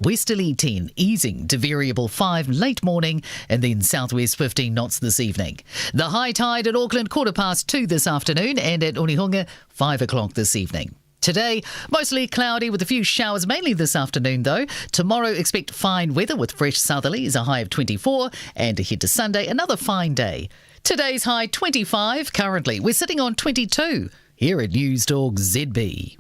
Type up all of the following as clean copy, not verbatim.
westerly 10, easing to variable 5 late morning, and then southwest 15 knots this evening. The high tide at Auckland 2:15 this afternoon, and at Onehunga 5 o'clock this evening. Today, mostly cloudy with a few showers, mainly this afternoon though. Tomorrow, expect fine weather with fresh southerlies, a high of 24, and ahead to Sunday, another fine day. Today's high 25, currently we're sitting on 22 here at News Talk ZB.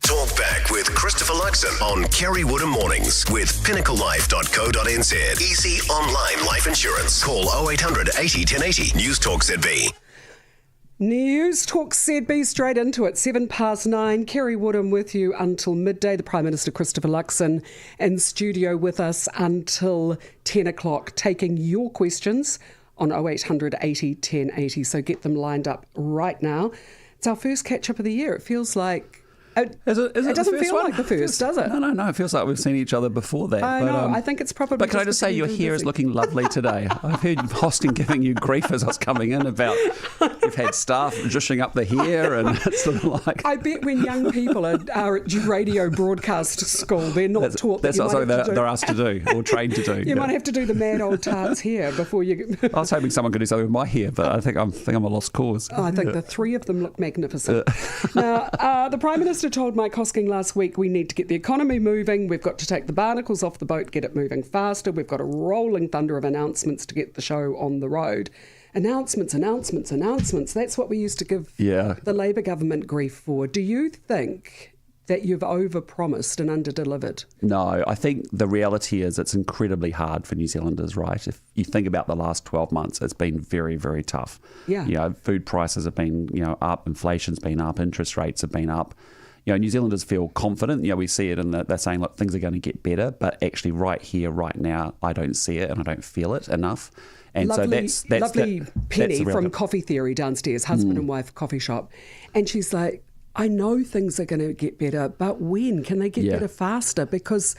Talk back with Christopher Luxon on Kerre Woodham Mornings with pinnaclelife.co.nz. Easy online life insurance. Call 0800 80 1080. News Talk ZB. News Talk ZB, straight into it. 9:07. Kerre Woodham with you until midday. The Prime Minister Christopher Luxon in studio with us until 10 o'clock, taking your questions on 0800 80 1080. So get them lined up right now. It's our first catch-up of the year. It feels like... It doesn't feel like the first, does it? No. It feels like we've seen each other before that. I know. I think it's probably... But can I just say your hair is looking lovely today? I've heard Hosting giving you grief as I was coming in about you've had staff zhishing up the hair, and it's sort of like... I bet when young people are at radio broadcast school, they're not taught that. That's not something they're asked to do or trained to do. You might have to do the mad old tarts hair before you... I was hoping someone could do something with my hair, but I think I'm a lost cause. I think the three of them look magnificent. Now, the Prime Minister told Mike Hosking last week, we need to get the economy moving. We've got to take the barnacles off the boat, get it moving faster. We've got a rolling thunder of announcements to get the show on the road. Announcements. That's what we used to give the Labour government grief for. Do you think that you've overpromised and underdelivered? No, I think the reality is it's incredibly hard for New Zealanders, right? If you think about the last 12 months, it's been very, very tough. Yeah. Food prices have been, up, inflation's been up, interest rates have been up. New Zealanders feel confident. We see it in that they're saying, look, things are going to get better. But actually right here, right now, I don't see it and I don't feel it enough. And lovely, so that's lovely Penny from Coffee Theory downstairs, husband and wife coffee shop. And she's like, I know things are going to get better, but when? Can they get better faster? Because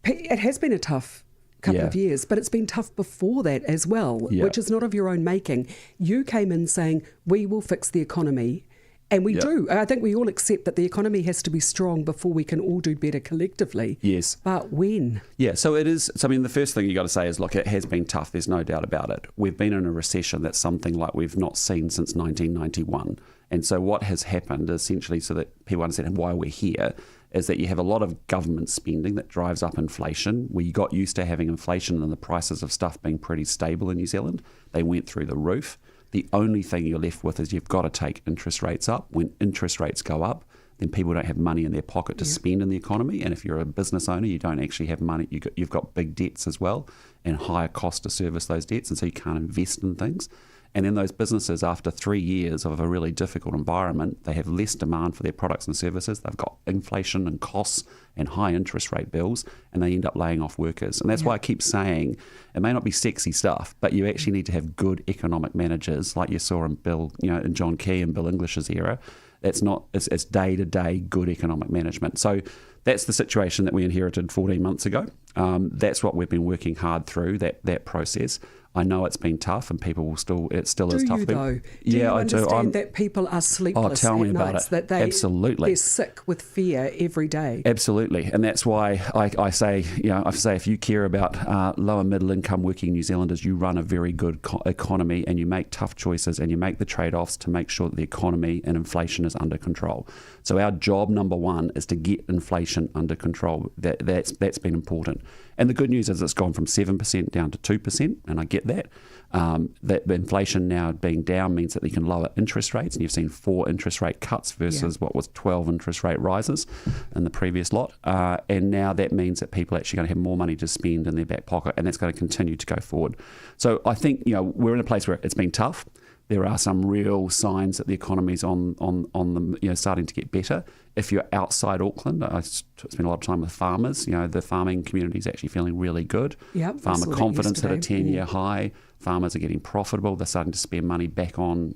it has been a tough couple of years, but it's been tough before that as well, which is not of your own making. You came in saying, we will fix the economy. And we do. I think we all accept that the economy has to be strong before we can all do better collectively. Yes. But when? Yeah, so it is. So, the first thing you got to say is, look, it has been tough. There's no doubt about it. We've been in a recession that's something like we've not seen since 1991. And so what has happened, essentially, so that people understand why we're here, is that you have a lot of government spending that drives up inflation. We got used to having inflation and the prices of stuff being pretty stable in New Zealand. They went through the roof. The only thing you're left with is you've got to take interest rates up. When interest rates go up, then people don't have money in their pocket to spend in the economy. And if you're a business owner, you don't actually have money. You've got big debts as well and higher cost to service those debts. And so you can't invest in things. And then those businesses, after 3 years of a really difficult environment, they have less demand for their products and services. They've got inflation and costs and high interest rate bills, and they end up laying off workers. And that's why I keep saying it may not be sexy stuff, but you actually need to have good economic managers like you saw in in John Key and Bill English's era. It's day-to-day good economic management. So that's the situation that we inherited 14 months ago. That's what we've been working hard through, that process. I know it's been tough and people will still, it still is tough. Do you though? Do you understand that people are sleepless tell me at about nights, it. that Absolutely. they're sick with fear every day? Absolutely. And that's why I say if you care about lower middle income working New Zealanders, you run a very good economy and you make tough choices and you make the trade-offs to make sure that the economy and inflation is under control. So our job number one is to get inflation under control. That's been important. And the good news is it's gone from 7% down to 2%, and I get that. That the inflation now being down means that you can lower interest rates, and you've seen 4 interest rate cuts versus what was 12 interest rate rises in the previous lot. And now that means that people are actually going to have more money to spend in their back pocket, and that's going to continue to go forward. So I think we're in a place where it's been tough. There are some real signs that the economy's on the starting to get better. If you're outside Auckland, I spend a lot of time with farmers. The farming community is actually feeling really good. Yep, Farmer confidence hit a 10-year high. Farmers are getting profitable. They're starting to spend money back on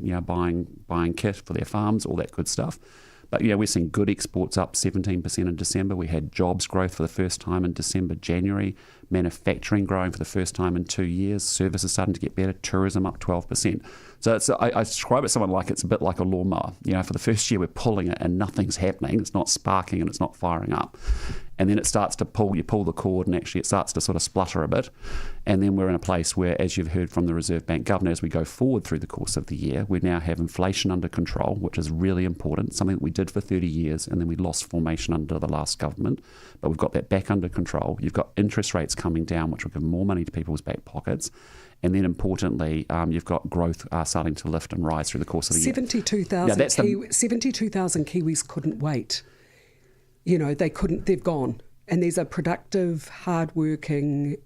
buying kit for their farms, all that good stuff. But we're seeing good exports up 17% in December. We had jobs growth for the first time in December, January. Manufacturing growing for the first time in 2 years. Services starting to get better. Tourism up 12%. So I describe it to someone like it's a bit like a lawnmower. For the first year we're pulling it and nothing's happening. It's not sparking and it's not firing up. And then it starts to pull, you pull the cord and actually it starts to sort of splutter a bit. And then we're in a place where, as you've heard from the Reserve Bank Governor, as we go forward through the course of the year, we now have inflation under control, which is really important, something that we did for 30 years and then we lost formation under the last government. But we've got that back under control. You've got interest rates coming down, which will give more money to people's back pockets. And then importantly, you've got growth starting to lift and rise through the course of the year. 72,000 Kiwis couldn't wait. They couldn't, they've gone. And these are productive, hard-working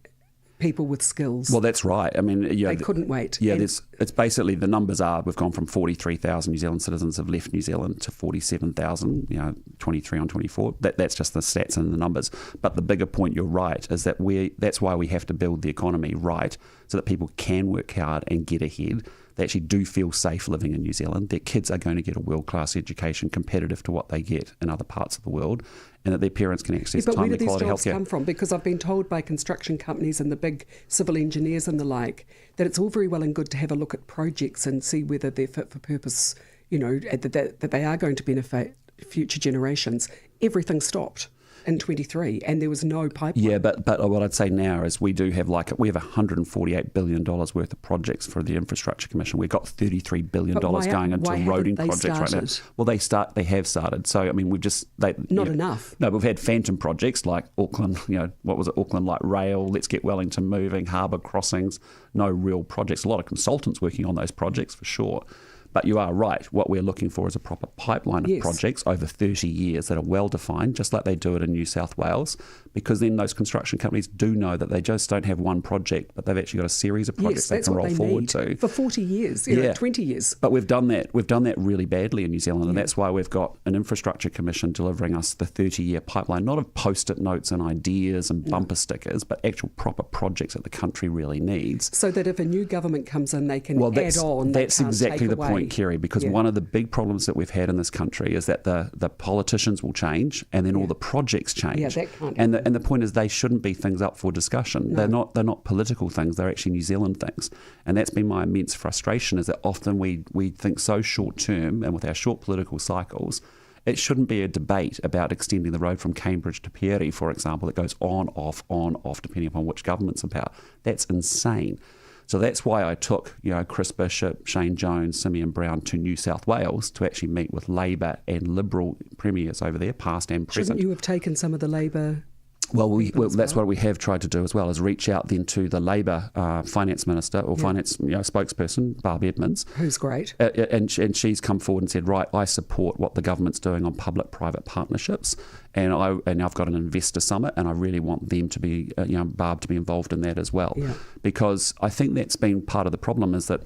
people with skills. Well, that's right. I mean, they couldn't wait. Yeah, it's basically, the numbers are, we've gone from 43,000 New Zealand citizens have left New Zealand to 47,000, 23 on 24. That's just the stats and the numbers. But the bigger point, you're right, is that that's why we have to build the economy right so that people can work hard and get ahead. They actually do feel safe living in New Zealand. Their kids are going to get a world-class education competitive to what they get in other parts of the world, and that their parents can access timely quality healthcare. But where do these jobs come from? Because I've been told by construction companies and the big civil engineers and the like that it's all very well and good to have a look at projects and see whether they're fit for purpose, that they are going to benefit future generations. Everything stopped in 23 and there was no pipeline. Yeah, but what I'd say now is we have $148 billion worth of projects for the Infrastructure Commission. We've got $33 billion going into roading projects right now. Well, they have started. So, I mean, not enough. No, we've had phantom projects like Auckland, what was it, Auckland Light Rail, Let's Get Wellington Moving, harbour crossings, no real projects. A lot of consultants working on those projects for sure. But you are right. What we're looking for is a proper pipeline of projects over 30 years that are well defined, just like they do it in New South Wales, because then those construction companies do know that they just don't have one project, but they've actually got a series of projects they can roll forward to. For 40 years, 20 years. But we've done that. We've done that really badly in New Zealand, and that's why we've got an Infrastructure Commission delivering us the 30-year pipeline, not of post-it notes and ideas and bumper stickers, but actual proper projects that the country really needs. So that if a new government comes in, they can add on. That's exactly the point, Kerry, because one of the big problems that we've had in this country is that the politicians will change and then all the projects change. Yeah, that can't happen. And the point is they shouldn't be things up for discussion. No. They're not political things, they're actually New Zealand things. And that's been my immense frustration, is that often we think so short term, and with our short political cycles, it shouldn't be a debate about extending the road from Cambridge to Pieri, for example, that goes on, off, depending upon which government's in power. That's insane. So that's why I took, Chris Bishop, Shane Jones, Simeon Brown to New South Wales to actually meet with Labour and Liberal premiers over there, past and present. Shouldn't you have taken some of the Labour? Well, that's what we have tried to do as well, is reach out then to the Labour finance minister or finance spokesperson, Barb Edmonds. Who's great. And she's come forward and said, right, I support what the government's doing on public-private partnerships, and I've got an investor summit, and I really want them to be, Barb to be involved in that as well. Yeah. Because I think that's been part of the problem, is that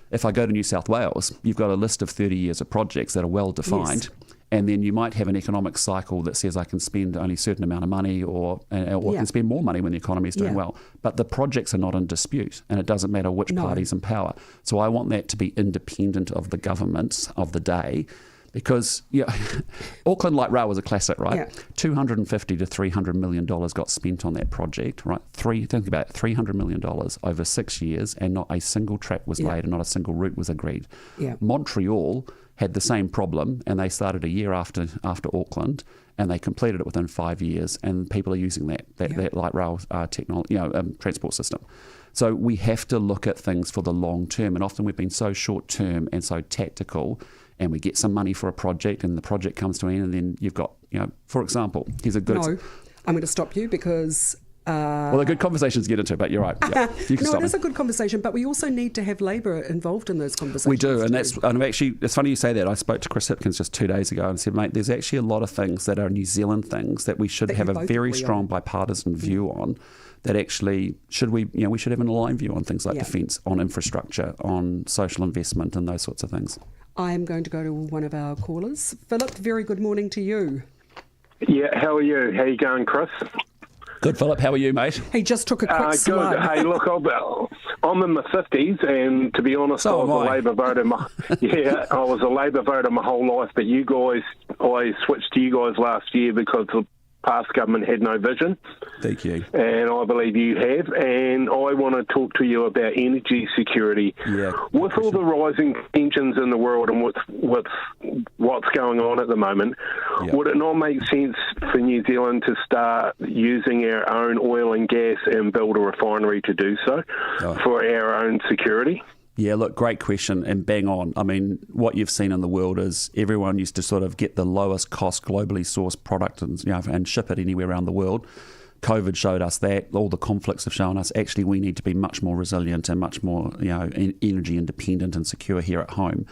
if I go to New South Wales, you've got a list of 30 years of projects that are well defined. Yes. And then you might have an economic cycle that says I can spend only a certain amount of money or can spend more money when the economy is doing well. But the projects are not in dispute, and it doesn't matter which party's in power. So I want that to be independent of the governments of the day, because Auckland Light Rail was a classic, right? Yeah. $250 to $300 million got spent on that project, right? Think about it, $300 million over 6 years, and not a single track was laid and not a single route was agreed. Yeah. Montreal had the same problem, and they started a year after Auckland, and they completed it within 5 years, and people are using that light rail technology, transport system. So we have to look at things for the long term, and often we've been so short term and so tactical, and we get some money for a project, and the project comes to an end, and then you've got, for example, here's a good... No, I'm going to stop you because... well, a good conversation to get into, but you're right. Yeah, you can stop me. It is a good conversation, but we also need to have Labour involved in those conversations. We do, and actually, it's funny you say that. I spoke to Chris Hipkins just 2 days ago and said, mate, there's actually a lot of things that are New Zealand things that we should have a very strong bipartisan view on. That actually we should have an aligned view on things like defence, on infrastructure, on social investment, and those sorts of things. I am going to go to one of our callers. Philip, very good morning to you. Yeah, how are you? How you going, Chris? Good, Philip. How are you, mate? He just took a quick slide. Good. Hey, look, I'm in my 50s, and to be honest, I was a Labour voter. I was a Labour voter my whole life, but you guys, I switched to you guys last year because past government had no vision. Thank you. And I believe you have. And I want to talk to you about energy security. Yeah, with all the rising tensions in the world and what's going on at the moment, would it not make sense for New Zealand to start using our own oil and gas and build a refinery to do so for our own security? Yeah, look, great question and bang on. I mean, what you've seen in the world is everyone used to sort of get the lowest cost globally sourced product and ship it anywhere around the world. COVID showed us that. All the conflicts have shown us actually we need to be much more resilient and much more energy independent and secure here at home.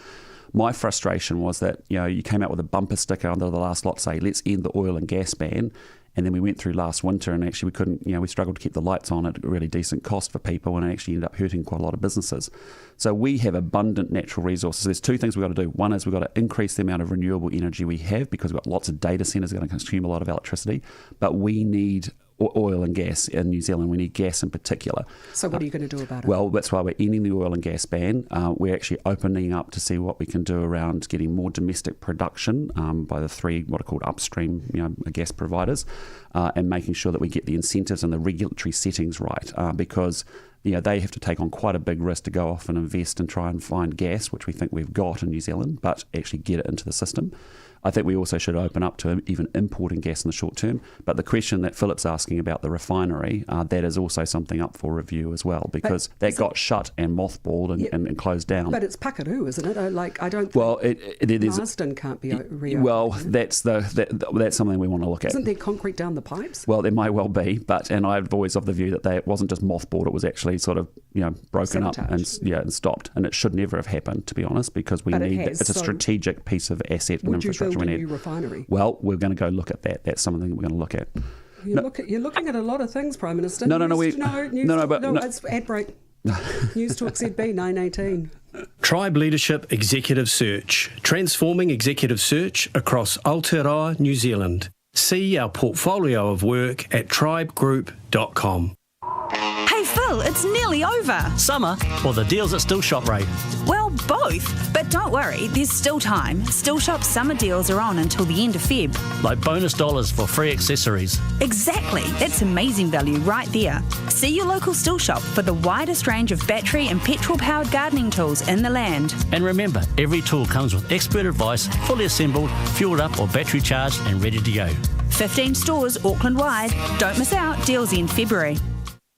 My frustration was that you came out with a bumper sticker under the last lot say let's end the oil and gas ban. And then we went through last winter and actually we couldn't, we struggled to keep the lights on at a really decent cost for people and it actually ended up hurting quite a lot of businesses. So we have abundant natural resources. There's two things we've got to do. One is we've got to increase the amount of renewable energy we have because we've got lots of data centres that are going to consume a lot of electricity. But we need oil and gas in New Zealand. We need gas in particular. So what are you going to do about it? Well, that's why we're ending the oil and gas ban. We're actually opening up to see what we can do around getting more domestic production by the three what are called upstream gas providers and making sure that we get the incentives and the regulatory settings right because they have to take on quite a big risk to go off and invest and try and find gas, which we think we've got in New Zealand, but actually get it into the system. I think we also should open up to even importing gas in the short term. But the question that Philip's asking about the refinery, that is also something up for review as well, because that got shut and mothballed and closed down. But it's Pakaroo, isn't it? I don't think Marsden can't be reopened. Well, that's something we want to look at. Isn't there concrete down the pipes? Well, there may well be, and I've always of the view that it wasn't just mothballed, it was actually sort of broken up and stopped. And it should never have happened, to be honest, because it's a strategic piece of asset and infrastructure. Would you build a new refinery? Well, we're going to go look at that. That's something we're going to look at. You're looking at a lot of things, Prime Minister. No, it's ad break. News Talk ZB 918. Tribe Leadership Executive Search, transforming executive search across Aotearoa, New Zealand. See our portfolio of work at tribegroup.com. Hey Phil, it's nearly over. Summer or the deals at Still Shop rate? Well, both. But don't worry, there's still time. Still Shop's summer deals are on until the end of Feb. Like bonus dollars for free accessories. Exactly. That's amazing value right there. See your local Still Shop for the widest range of battery and petrol-powered gardening tools in the land. And remember, every tool comes with expert advice, fully assembled, fueled up or battery charged and ready to go. 15 stores Auckland-wide. Don't miss out. Deals end February.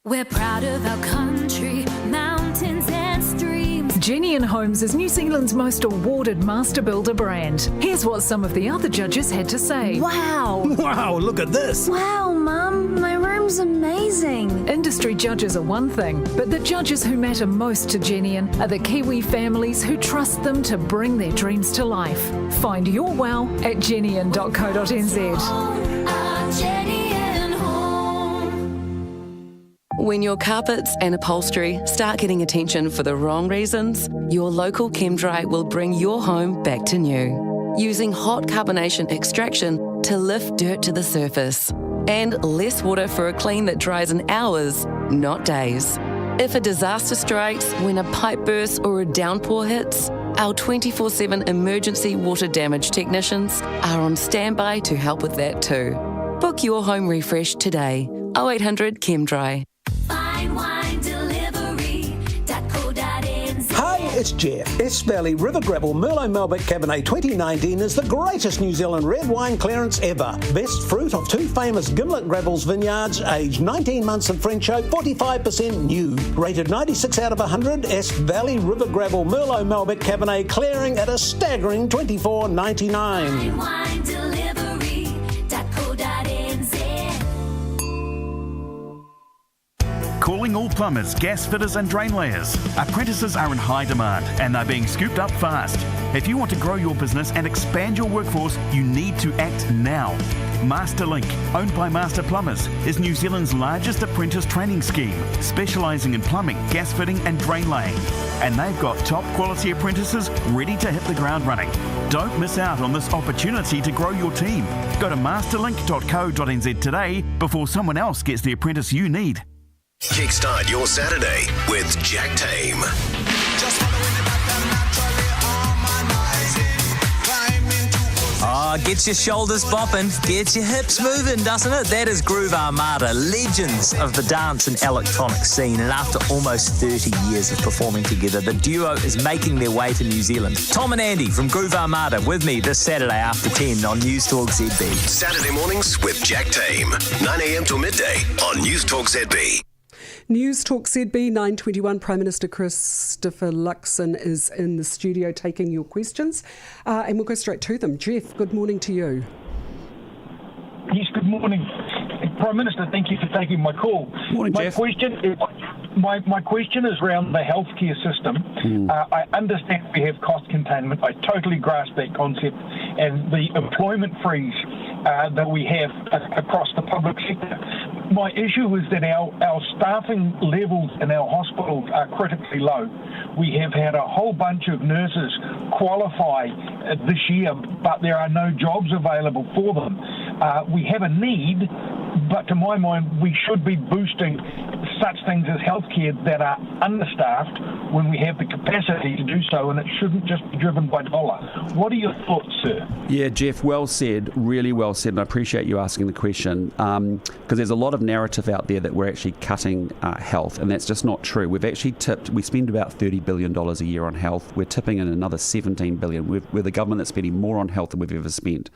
We're proud of our country, mountains and streams. Jenny & Homes is New Zealand's most awarded master builder brand. Here's what some of the other judges had to say. Wow! Wow, look at this! Wow, Mum, my room's amazing. Industry judges are one thing, but the judges who matter most to Jenny are the Kiwi families who trust them to bring their dreams to life. Find your wow at jennyan.co.nz. When your carpets and upholstery start getting attention for the wrong reasons, your local ChemDry will bring your home back to new. Using hot carbonation extraction to lift dirt to the surface. And less water for a clean that dries in hours, not days. If a disaster strikes when a pipe bursts or a downpour hits, our 24/7 emergency water damage technicians are on standby to help with that too. Book your home refresh today. 0800 ChemDry. Hi, it's Jeff. S Valley River Gravel Merlot Malbec Cabernet 2019 is the greatest New Zealand red wine clearance ever. Best fruit of two famous Gimlet Gravels vineyards, aged 19 months in French oak, 45% new. Rated 96 out of 100, S Valley River Gravel Merlot Malbec Cabernet clearing at a staggering $24.99. Calling all plumbers, gas fitters and drain layers. Apprentices are in high demand and they're being scooped up fast. If you want to grow your business and expand your workforce, you need to act now. Masterlink, owned by Master Plumbers, is New Zealand's largest apprentice training scheme, specialising in plumbing, gas fitting and drain laying. And they've got top quality apprentices ready to hit the ground running. Don't miss out on this opportunity to grow your team. Go to masterlink.co.nz today before someone else gets the apprentice you need. Kickstart your Saturday with Jack Tame. Oh, gets your shoulders bopping, gets your hips moving, doesn't it? That is Groove Armada, legends of the dance and electronic scene. And after almost 30 years of performing together, the duo is making their way to New Zealand. Tom and Andy from Groove Armada with me this Saturday after 10 on News Talk ZB. Saturday mornings with Jack Tame, 9 a.m. till midday on News Talk ZB. News Talk ZB 9:21. Prime Minister Christopher Luxon is in the studio taking your questions, and we'll go straight to them. Jeff, good morning to you. Yes, good morning, Prime Minister. Thank you for taking my call. Morning, Jeff. My question is around the healthcare system. I understand we have cost containment. I totally grasp that concept, and the employment freeze that we have across the public sector. My issue is that our staffing levels in our hospitals are critically low. We have had a whole bunch of nurses qualify this year, but there are no jobs available for them. We have a need, but to my mind, we should be boosting such things as healthcare that are understaffed when we have the capacity to do so, and it shouldn't just be driven by dollar. What are your thoughts, sir? Yeah, Jeff, well said, really well said, and I appreciate you asking the question, because there's a lot of narrative out there that we're actually cutting health, and that's just not true. We've actually we spend about $30 billion a year on health. We're tipping in another $17 billion. We're the government that's spending more on health than we've ever spent.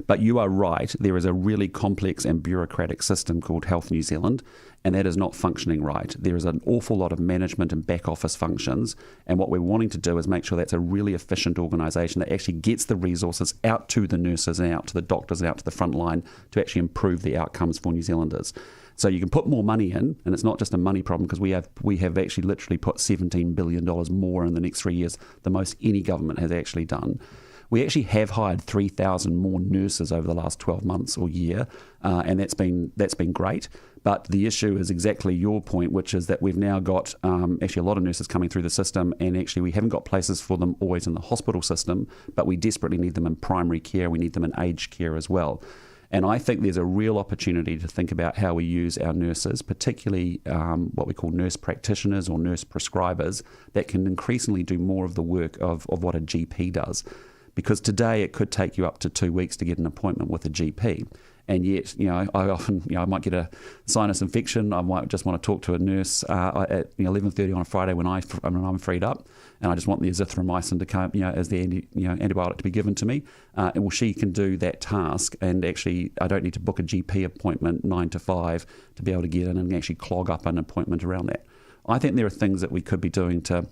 But you are right, there is a really complex and bureaucratic system called Health New Zealand, and that is not functioning right. There is an awful lot of management and back office functions, and what we're wanting to do is make sure that's a really efficient organisation that actually gets the resources out to the nurses and out to the doctors and out to the front line to actually improve the outcomes for New Zealanders. So you can put more money in, and it's not just a money problem, because we have actually literally put $17 billion more in the next 3 years, the most any government has actually done. We actually have hired 3,000 more nurses over the last 12 months or year, and that's been great. But the issue is exactly your point, which is that we've now got actually a lot of nurses coming through the system, and actually we haven't got places for them always in the hospital system, but we desperately need them in primary care. We need them in aged care as well. And I think there's a real opportunity to think about how we use our nurses, particularly what we call nurse practitioners or nurse prescribers, that can increasingly do more of the work of what a GP does. Because today it could take you up to 2 weeks to get an appointment with a GP. And yet, I often, I might get a sinus infection. I might just want to talk to a nurse at 11:30 on a Friday when I'm freed up, and I just want the azithromycin to come, as the antibiotic to be given to me. And she can do that task, and actually, I don't need to book a GP appointment 9 to 5 to be able to get in and actually clog up an appointment around that. I think there are things that we could be doing to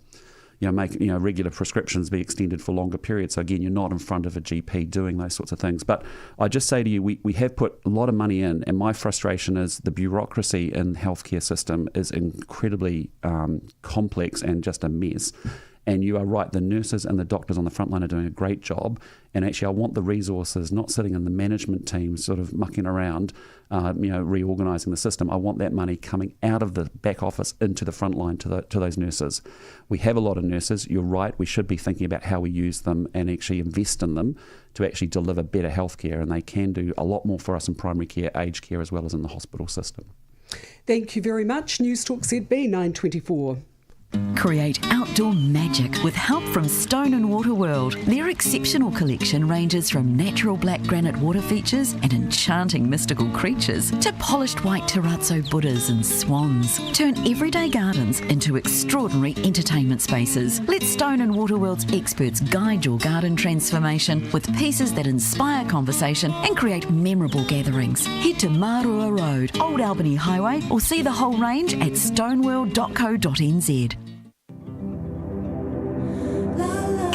make regular prescriptions be extended for longer periods. So again, you're not in front of a GP doing those sorts of things. But I just say to you, we have put a lot of money in, and my frustration is the bureaucracy in the healthcare system is incredibly complex and just a mess. And you are right, the nurses and the doctors on the front line are doing a great job. And actually, I want the resources not sitting in the management team sort of mucking around, reorganising the system. I want that money coming out of the back office into the front line to those nurses. We have a lot of nurses. You're right, we should be thinking about how we use them and actually invest in them to actually deliver better healthcare. And they can do a lot more for us in primary care, aged care, as well as in the hospital system. Thank you very much. News Talk ZB 9:24. Create outdoor magic with help from Stone and Water World. Their exceptional collection ranges from natural black granite water features and enchanting mystical creatures to polished white terrazzo Buddhas and swans. Turn everyday gardens into extraordinary entertainment spaces. Let Stone and Water World's experts guide your garden transformation with pieces that inspire conversation and create memorable gatherings. Head to Marua Road, Old Albany Highway, or see the whole range at stoneworld.co.nz.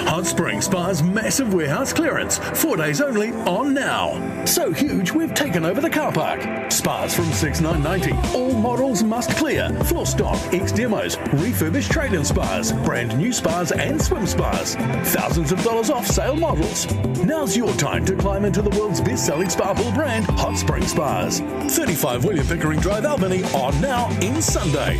Hot Spring Spa's massive warehouse clearance, 4 days only, on now. So huge, we've taken over the car park. Spas from $6,990. All models must clear. Floor stock, ex-demos, refurbished trade-in spas, brand new spas and swim spas. Thousands of dollars off sale models. Now's your time to climb into the world's best-selling spa pool brand, Hot Spring Spas. 35 William Pickering Drive, Albany, on now in Sunday.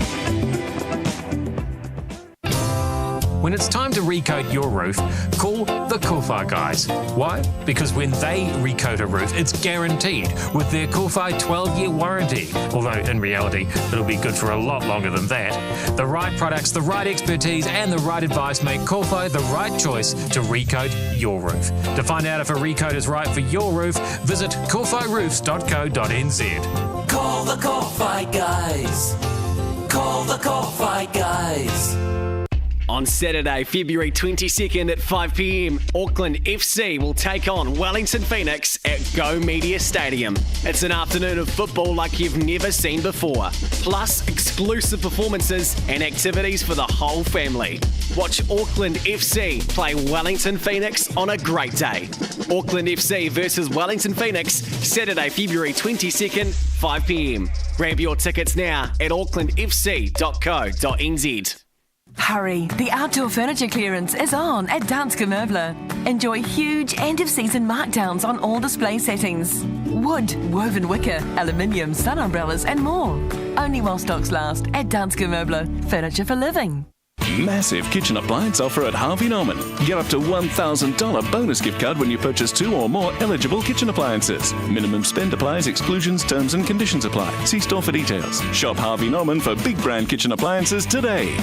When it's time to recoat your roof, call the Kowhai guys. Why? Because when they recoat a roof, it's guaranteed with their Kowhai 12-year warranty. Although in reality, it'll be good for a lot longer than that. The right products, the right expertise, and the right advice make Kowhai the right choice to recoat your roof. To find out if a recoat is right for your roof, visit kowhairoofs.co.nz. Call the Kowhai guys. Call the Kowhai guys. On Saturday, February 22nd at 5 p.m, Auckland FC will take on Wellington Phoenix at Go Media Stadium. It's an afternoon of football like you've never seen before, plus exclusive performances and activities for the whole family. Watch Auckland FC play Wellington Phoenix on a great day. Auckland FC versus Wellington Phoenix, Saturday, February 22nd, 5 p.m. Grab your tickets now at aucklandfc.co.nz. Hurry, the outdoor furniture clearance is on at Danske Møbler. Enjoy huge end-of-season markdowns on all display settings. Wood, woven wicker, aluminium, sun umbrellas and more. Only while stocks last at Danske Møbler. Furniture for living. Massive kitchen appliance offer at Harvey Norman. Get up to $1,000 bonus gift card when you purchase 2 or more eligible kitchen appliances. Minimum spend applies, exclusions, terms and conditions apply. See store for details. Shop Harvey Norman for big brand kitchen appliances today.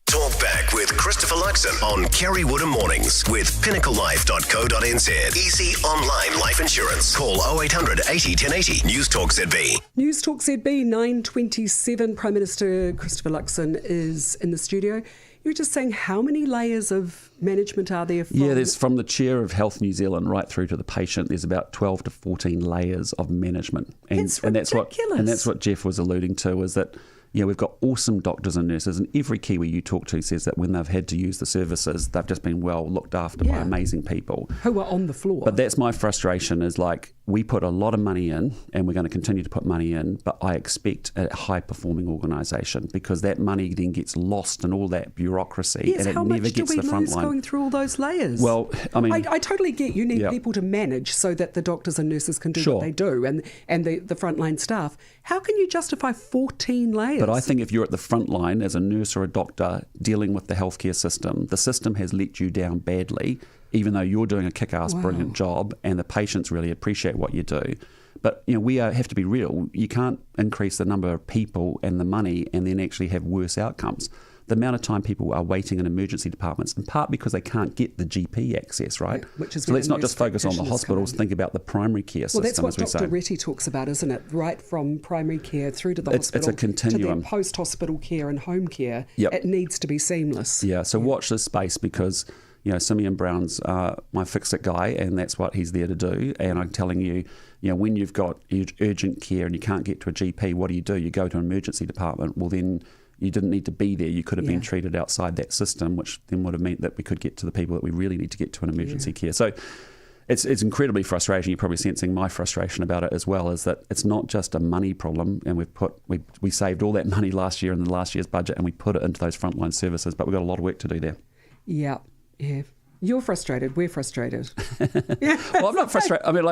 Talk back with Christopher Luxon on Kerre Woodham Mornings with pinnaclelife.co.nz. Easy online life insurance. Call 0800 80 1080. News Talk ZB. News Talk ZB 9:27. Prime Minister Christopher Luxon is in the studio. You were just saying, how many layers of management are there? Yeah, there's from the chair of Health New Zealand right through to the patient. There's about 12 to 14 layers of management, and that's what Jeff was alluding to. Is that we've got awesome doctors and nurses, and every Kiwi you talk to says that when they've had to use the services, they've just been well looked after by amazing people who are on the floor. But that's my frustration, is like, we put a lot of money in, and we're going to continue to put money in, but I expect a high-performing organisation, because that money then gets lost in all that bureaucracy, and it never gets the front line. How much do we lose going through all those layers? Well, I mean, I totally get you need people to manage so that the doctors and nurses can do what they do, and the frontline staff. How can you justify 14 layers? But I think if you're at the front line as a nurse or a doctor dealing with the healthcare system, the system has let you down badly, even though you're doing a kick-ass, brilliant job, and the patients really appreciate what you do. But we have to be real. You can't increase the number of people and the money and then actually have worse outcomes. The amount of time people are waiting in emergency departments, in part because they can't get the GP access, right? So let's not just focus on the hospitals, think about the primary care system, that's what Dr. Reti talks about, isn't it? Right from primary care through to the hospital, it's a continuum. To then post-hospital care and home care. It needs to be seamless. Yeah, so watch this space, because Simeon Brown's my fix-it guy, and that's what he's there to do. And I'm telling you, when you've got urgent care and you can't get to a GP, what do? You go to an emergency department. Well, then you didn't need to be there. You could have been treated outside that system, which then would have meant that we could get to the people that we really need to get to in emergency care. So it's incredibly frustrating. You're probably sensing my frustration about it as well, is that it's not just a money problem, and we saved all that money last year in the last year's budget, and we put it into those frontline services, but we've got a lot of work to do there. Yeah. You're frustrated. We're frustrated. Well, I'm not frustrated. I mean,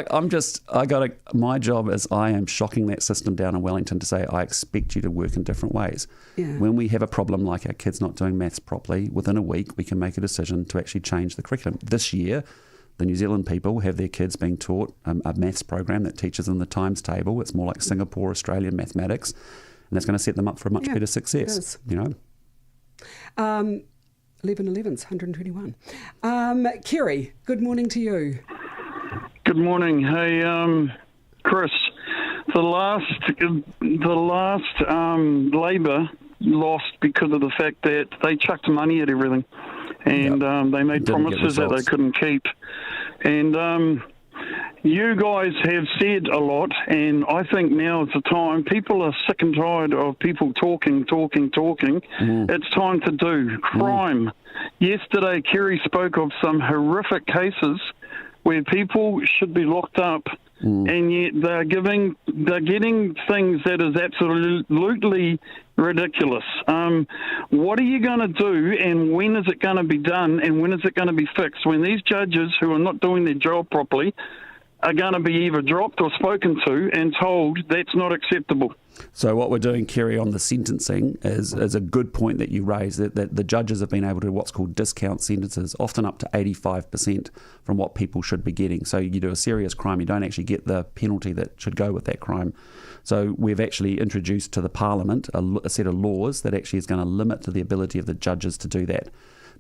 my job is I am shocking that system down in Wellington to say, I expect you to work in different ways. Yeah. When we have a problem like our kids not doing maths properly, within a week we can make a decision to actually change the curriculum. This year, the New Zealand people have their kids being taught a maths program that teaches them the times table. It's more like Singapore, Australian mathematics, and it's going to set them up for a much better success. 1111's 121. Kerre, good morning to you. Good morning. Hey, Chris, the last Labor lost because of the fact that they chucked money at everything, and they made promises that they couldn't keep. And you guys have said a lot, and I think now is the time. People are sick and tired of people talking. It's time to do. Crime. Yesterday, Kerre spoke of some horrific cases where people should be locked up, and yet they're getting things that is absolutely ridiculous. What are you going to do, and when is it going to be done, and when is it going to be fixed? When these judges who are not doing their job properly are going to be either dropped or spoken to and told that's not acceptable. So what we're doing, Kerry, on the sentencing is a good point that you raise, that the judges have been able to what's called discount sentences, often up to 85% from what people should be getting. So you do a serious crime, you don't actually get the penalty that should go with that crime. So we've actually introduced to the Parliament a set of laws that actually is going to limit the ability of the judges to do that.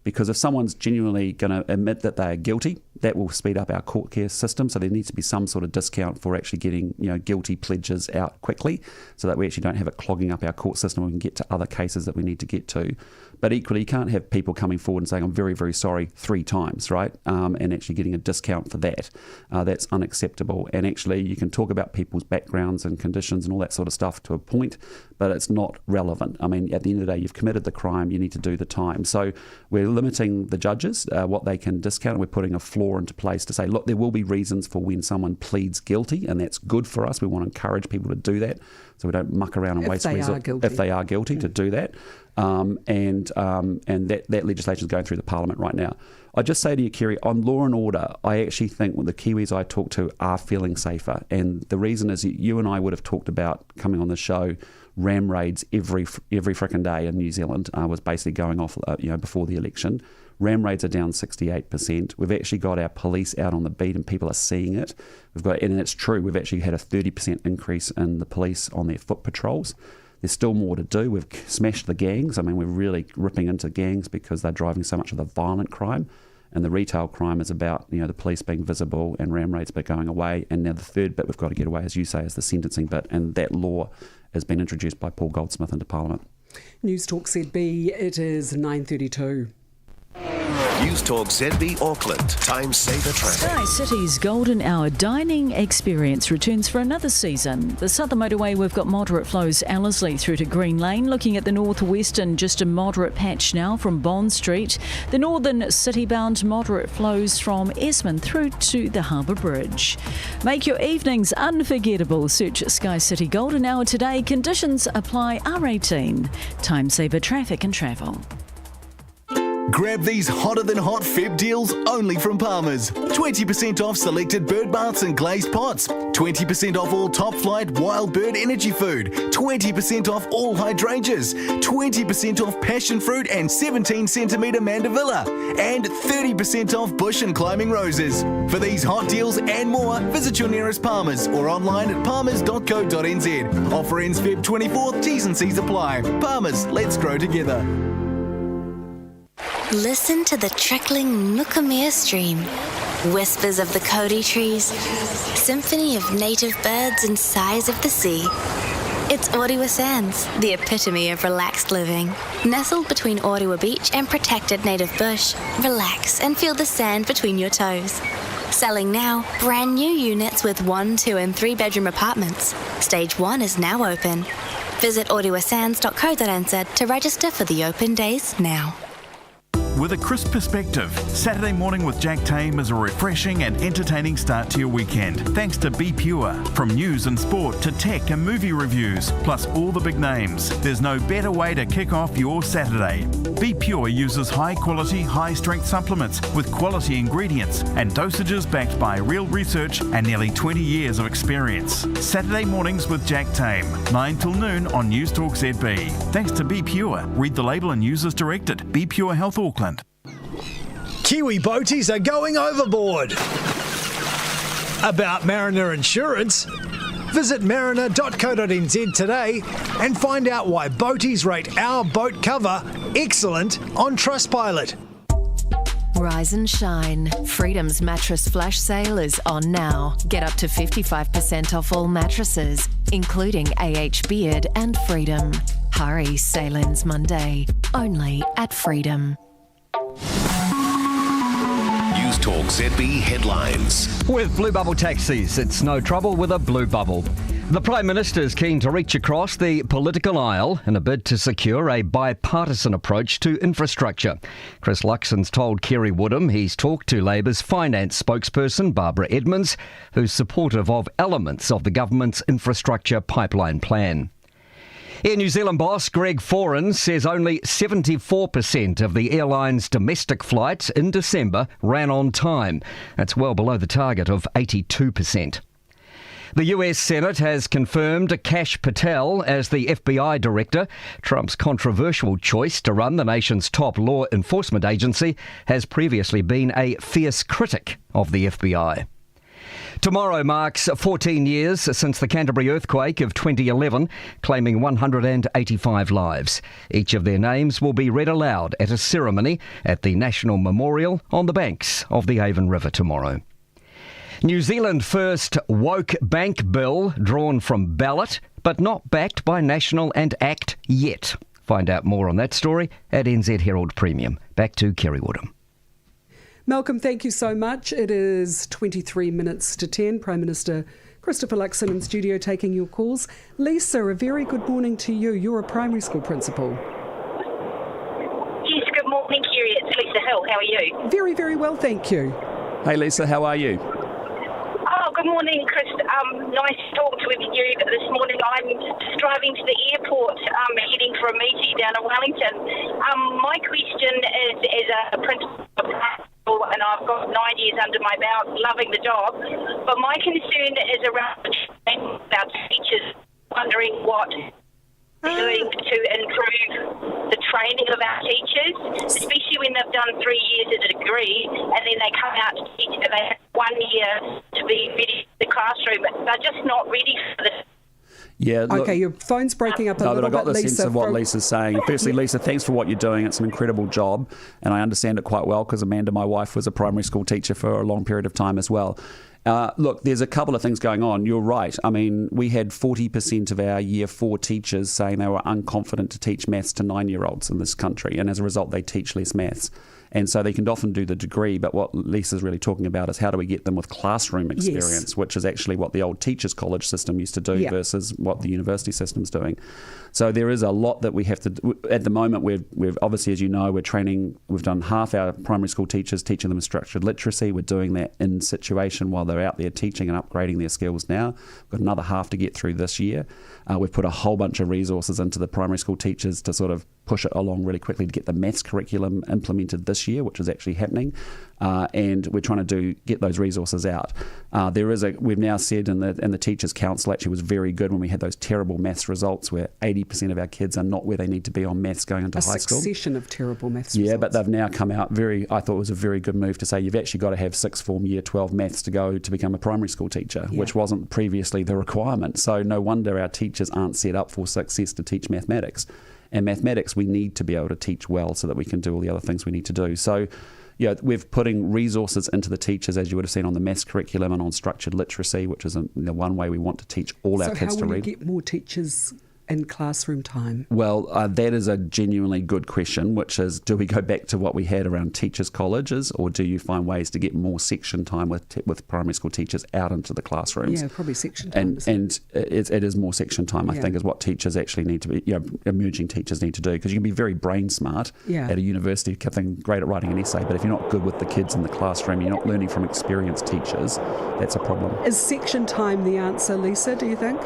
Because if someone's genuinely going to admit that they are guilty, that will speed up our court care system. So there needs to be some sort of discount for actually getting guilty pledges out quickly, so that we actually don't have it clogging up our court system. We can get to other cases that we need to get to. But equally, you can't have people coming forward and saying, I'm very, very sorry 3 times, right? And actually getting a discount for that. That's unacceptable. And actually, you can talk about people's backgrounds and conditions and all that sort of stuff to a point, but it's not relevant. I mean, at the end of the day, you've committed the crime, you need to do the time. So we're limiting the judges, what they can discount. We're putting a floor into place to say, look, there will be reasons for when someone pleads guilty, and that's good for us. We want to encourage people to do that, so we don't muck around and waste resources if they are guilty to do that. And that legislation is going through the Parliament right now. I just say to you, Kerry, on law and order, I actually think the Kiwis I talk to are feeling safer. And the reason is you and I would have talked about coming on the show, ram raids every frickin' day in New Zealand was basically going off before the election. Ram raids are down 68%. We've actually got our police out on the beat and people are seeing it. And it's true, we've actually had a 30% increase in the police on their foot patrols. There's still more to do. We've smashed the gangs. I mean, we're really ripping into gangs because they're driving so much of the violent crime. And the retail crime is about, the police being visible and ram raids but going away. And now the third bit we've got to get away, as you say, is the sentencing bit. And that law has been introduced by Paul Goldsmith into Parliament. News Talk ZB, it is 9:32. News Talk ZB Auckland. Time saver traffic. Sky City's golden hour dining experience returns for another season. The southern motorway, we've got moderate flows Ellerslie through to Green Lane. Looking at the northwestern, just a moderate patch now from Bond Street. The northern city-bound moderate flows from Esmond through to the Harbour Bridge. Make your evenings unforgettable. Search Sky City Golden Hour today. Conditions apply. R18. Time saver traffic and travel. Grab these hotter than hot Feb deals only from Palmer's. 20% off selected bird baths and glazed pots. 20% off all top flight wild bird energy food. 20% off all hydrangeas. 20% off passion fruit and 17 centimetre mandevilla. And 30% off bush and climbing roses. For these hot deals and more, visit your nearest Palmer's or online at palmers.co.nz. Offer ends Feb 24th. T's and C's apply. Palmer's, let's grow together. Listen to the trickling Nukamea stream, whispers of the Cody trees, symphony of native birds and sighs of the sea. It's Orewa Sands, the epitome of relaxed living. Nestled between Orewa Beach and protected native bush, relax and feel the sand between your toes. Selling now, brand new units with 1, 2 and 3 bedroom apartments. Stage 1 is now open. Visit orewasands.co.nz to register for the open days now. With a crisp perspective, Saturday morning with Jack Tame is a refreshing and entertaining start to your weekend. Thanks to Be Pure. From news and sport to tech and movie reviews, plus all the big names, there's no better way to kick off your Saturday. Be Pure uses high-quality, high-strength supplements with quality ingredients and dosages backed by real research and nearly 20 years of experience. Saturday mornings with Jack Tame, 9 till noon on News Talk ZB. Thanks to Be Pure. Read the label and use as directed. Be Pure Health Auckland. Kiwi boaties are going overboard. About Mariner Insurance, visit mariner.co.nz today and find out why boaties rate our boat cover excellent on Trustpilot. Rise and shine. Freedom's mattress flash sale is on now. Get up to 55% off all mattresses, including AH Beard and Freedom. Hurry, sale ends Monday. Only at Freedom. News Talk ZB headlines. With Blue Bubble taxis, it's no trouble with a blue bubble. The Prime Minister is keen to reach across the political aisle in a bid to secure a bipartisan approach to infrastructure. Chris Luxon's told Kerre Woodham he's talked to Labour's finance spokesperson Barbara Edmonds, who's supportive of elements of the government's infrastructure pipeline plan. Air New Zealand boss Greg Foran says only 74% of the airline's domestic flights in December ran on time. That's well below the target of 82%. The US Senate has confirmed Kash Patel as the FBI director. Trump's controversial choice to run the nation's top law enforcement agency has previously been a fierce critic of the FBI. Tomorrow marks 14 years since the Canterbury earthquake of 2011, claiming 185 lives. Each of their names will be read aloud at a ceremony at the National Memorial on the banks of the Avon River tomorrow. New Zealand first woke bank bill drawn from ballot, but not backed by National and ACT yet. Find out more on that story at NZ Herald Premium. Back to Kerre Woodham. Malcolm, thank you so much. It is 23 minutes to 10. Prime Minister Christopher Luxon in studio taking your calls. Lisa, a very good morning to you. You're a primary school principal. Yes, good morning, Kerry. It's Lisa Hill. How are you? Very, very well, thank you. Hey, Lisa, how are you? Oh, good morning, Chris. Nice to talk to you this morning. I'm just driving to the airport, heading for a meeting down in Wellington. My question is, as a principal, and I've got 9 years under my belt, loving the job, but my concern is around our teachers, wondering what they're doing to improve the training of our teachers, especially when they've done 3 years at a degree and then they come out to teach and they have 1 year to be ready for the classroom. They're just not ready for the... Yeah. Look, okay, your phone's breaking up a little bit, Lisa. I got the Lisa, sense of what Lisa's saying. Firstly, Lisa, thanks for what you're doing. It's an incredible job, and I understand it quite well because Amanda, my wife, was a primary school teacher for a long period of time as well. Look, there's a couple of things going on. You're right. I mean, we had 40% of our Year 4 teachers saying they were unconfident to teach maths to 9-year-olds in this country, and as a result, they teach less maths. And so they can often do the degree, but what Lisa's really talking about is how do we get them with classroom experience, which is actually what the old teachers' college system used to do versus what the university system's doing. So there is a lot that we have to do. At the moment, we've obviously, as you know, we've done half our primary school teachers teaching them structured literacy. We're doing that in situation while they're out there teaching and upgrading their skills now. We've got another half to get through this year. We've put a whole bunch of resources into the primary school teachers to sort of push it along really quickly to get the maths curriculum implemented this year, which is actually happening. And we're trying to get those resources out. We've now said, and the Teachers' Council actually was very good when we had those terrible maths results where 80% of our kids are not where they need to be on maths going into high school. A succession of terrible maths results. Yeah, but they've now come out I thought it was a very good move to say you've actually got to have sixth form Year 12 maths to go to become a primary school teacher, which wasn't previously the requirement. So no wonder our teachers aren't set up for success to teach mathematics. And mathematics we need to be able to teach well so that we can do all the other things we need to do. So we're putting resources into the teachers, as you would have seen on the maths curriculum and on structured literacy, which is the one way we want to teach all our kids to read. So how will you get more teachers in classroom time? Well, that is a genuinely good question, which is, do we go back to what we had around teachers' colleges, or do you find ways to get more section time with primary school teachers out into the classrooms? Yeah, probably section time. And it is more section time, I think, is what teachers actually need to be, emerging teachers need to do, because you can be very brain smart at a university, great at writing an essay, but if you're not good with the kids in the classroom, you're not learning from experienced teachers, that's a problem. Is section time the answer, Lisa, do you think?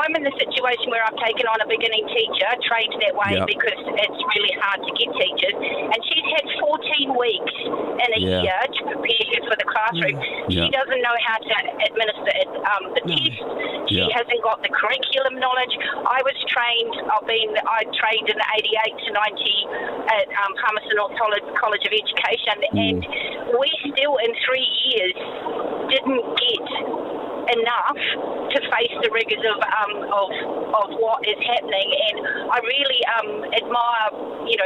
I'm in the situation where I've taken on a beginning teacher, trained that way because it's really hard to get teachers, and she's had 14 weeks in a year to prepare her for the classroom. She doesn't know how to administer the test. She hasn't got the curriculum knowledge. I trained in 88 to 90 at Palmerston North College of Education, and we still in 3 years didn't get enough to face the rigours of what is happening, and I really admire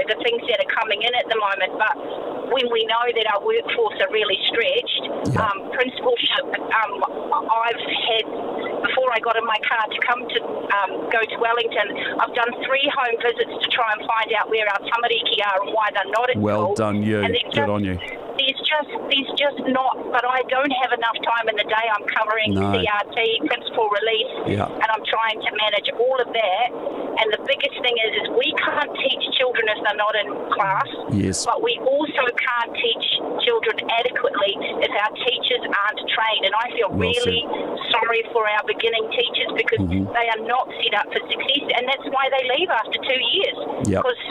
the things that are coming in at the moment, but when we know that our workforce are really stretched, principalship, I've had, before I got in my car to come to go to Wellington, I've done 3 home visits to try and find out where our tamariki are and why they're not at Well school. done you, good on you. There's just not, but I don't have enough time in the day. I'm covering CRT, principal release, and I'm trying to manage all of that. And the biggest thing is we can't teach children if they're not in class, but we also can't teach children adequately if our teachers aren't trained. And I feel really sorry worry for our beginning teachers because they are not set up for success, and that's why they leave after 2 years. Yep. Because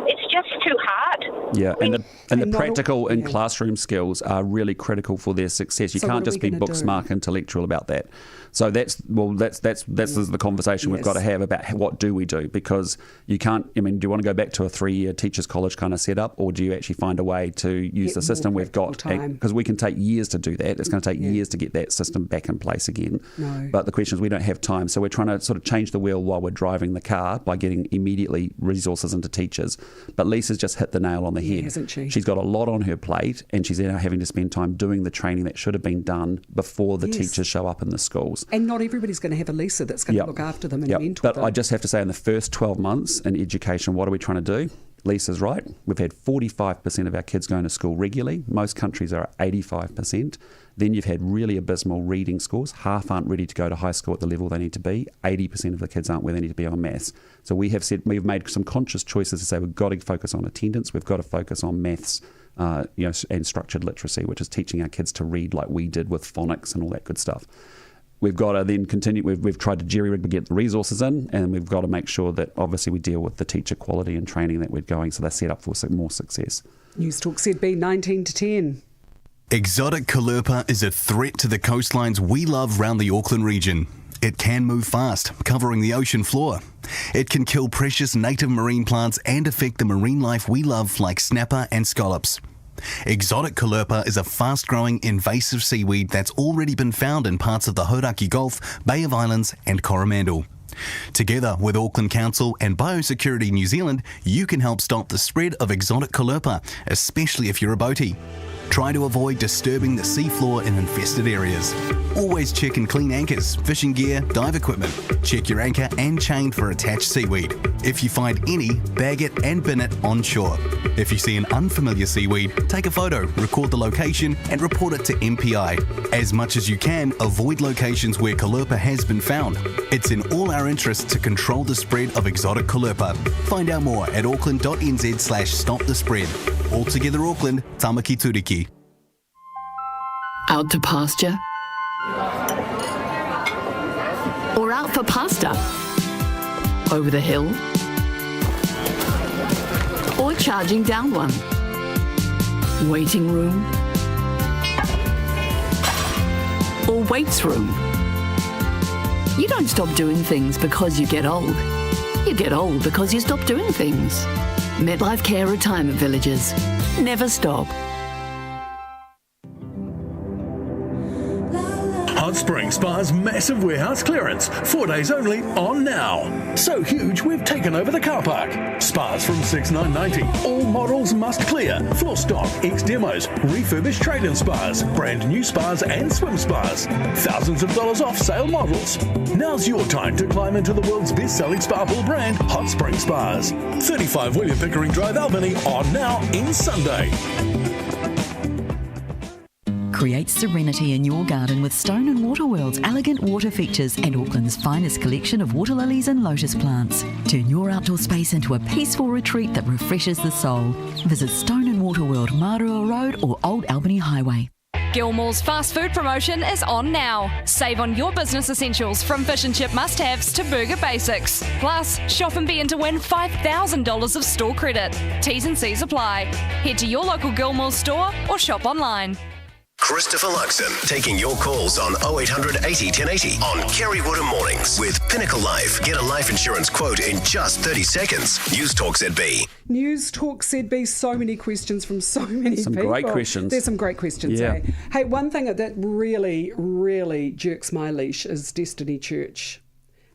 it's just too hard. Yeah, and the practical and classroom skills are really critical for their success. You can't just be book smart intellectual about that. So that's the conversation we've got to have about what do we do, because you can't. I mean, do you want to go back to a 3-year teachers college kind of setup, or do you actually find a way to use the system we've got? Because we can take years to do that. It's going to take years to get that system back in place again. No. But the question is, we don't have time, so we're trying to sort of change the wheel while we're driving the car by getting immediately resources into teachers. But Lisa's just hit the nail on the head, hasn't she? She's got a lot on her plate, and she's now having to spend time doing the training that should have been done before the teachers show up in the schools. And not everybody's going to have a Lisa that's going to look after them and mentor them. But I just have to say, in the first 12 months in education, what are we trying to do? Lisa's right. We've had 45% of our kids going to school regularly. Most countries are at 85%. Then you've had really abysmal reading scores. Half aren't ready to go to high school at the level they need to be. 80% of the kids aren't where they need to be on maths. So we've made some conscious choices to say we've got to focus on attendance. We've got to focus on maths, and structured literacy, which is teaching our kids to read like we did with phonics and all that good stuff. We've got to then continue. We've tried to jerry-rig to get the resources in, and we've got to make sure that obviously we deal with the teacher quality and training that we're going, so they're set up for more success. News Talk ZB 19 to 10. Exotic calopa is a threat to the coastlines we love round the Auckland region. It can move fast, covering the ocean floor. It can kill precious native marine plants and affect the marine life we love, like snapper and scallops. Exotic calopa is a fast-growing invasive seaweed that's already been found in parts of the Hauraki Gulf, Bay of Islands and Coromandel. Together with Auckland Council and Biosecurity New Zealand, you can help stop the spread of exotic calopa, especially if you're a boatie. Try to avoid disturbing the seafloor in infested areas. Always check and clean anchors, fishing gear, dive equipment. Check your anchor and chain for attached seaweed. If you find any, bag it and bin it on shore. If you see an unfamiliar seaweed, take a photo, record the location and report it to MPI. As much as you can, avoid locations where calopa has been found. It's in all our interests to control the spread of exotic calopa. Find out more at auckland.nz/stop the spread. Altogether Auckland, Tamaki Turiki. Out to pasture? Or out for pasta? Over the hill? Or charging down one? Waiting room? Or weights room? You don't stop doing things because you get old. You get old because you stop doing things. MetLife Care Retirement Villages. Never stop. Hot Spring Spa's massive warehouse clearance. 4 days only, on now. So huge, we've taken over the car park. Spas from $6,990. All models must clear. Floor stock, ex-demos, refurbished trade-in spas, brand new spas and swim spas. Thousands of dollars off sale models. Now's your time to climb into the world's best-selling spa pool brand, Hot Spring Spas. 35 William Pickering Drive, Albany, on now in Sunday. Create serenity in your garden with Stone and Water World's elegant water features and Auckland's finest collection of water lilies and lotus plants. Turn your outdoor space into a peaceful retreat that refreshes the soul. Visit Stone and Water World, Marua Road or Old Albany Highway. Gilmore's fast food promotion is on now. Save on your business essentials from fish and chip must-haves to burger basics. Plus, shop and be in to win $5,000 of store credit. T's and C's apply. Head to your local Gilmore's store or shop online. Christopher Luxon taking your calls on 0800 80 1080 on Kerre Woodham Mornings with Pinnacle Life. Get a life insurance quote in just 30 seconds. News Talk ZB. News Talk ZB. So many questions from so many people. Some great questions. There's some great questions. Yeah. Hey, one thing that really, really jerks my leash is Destiny Church.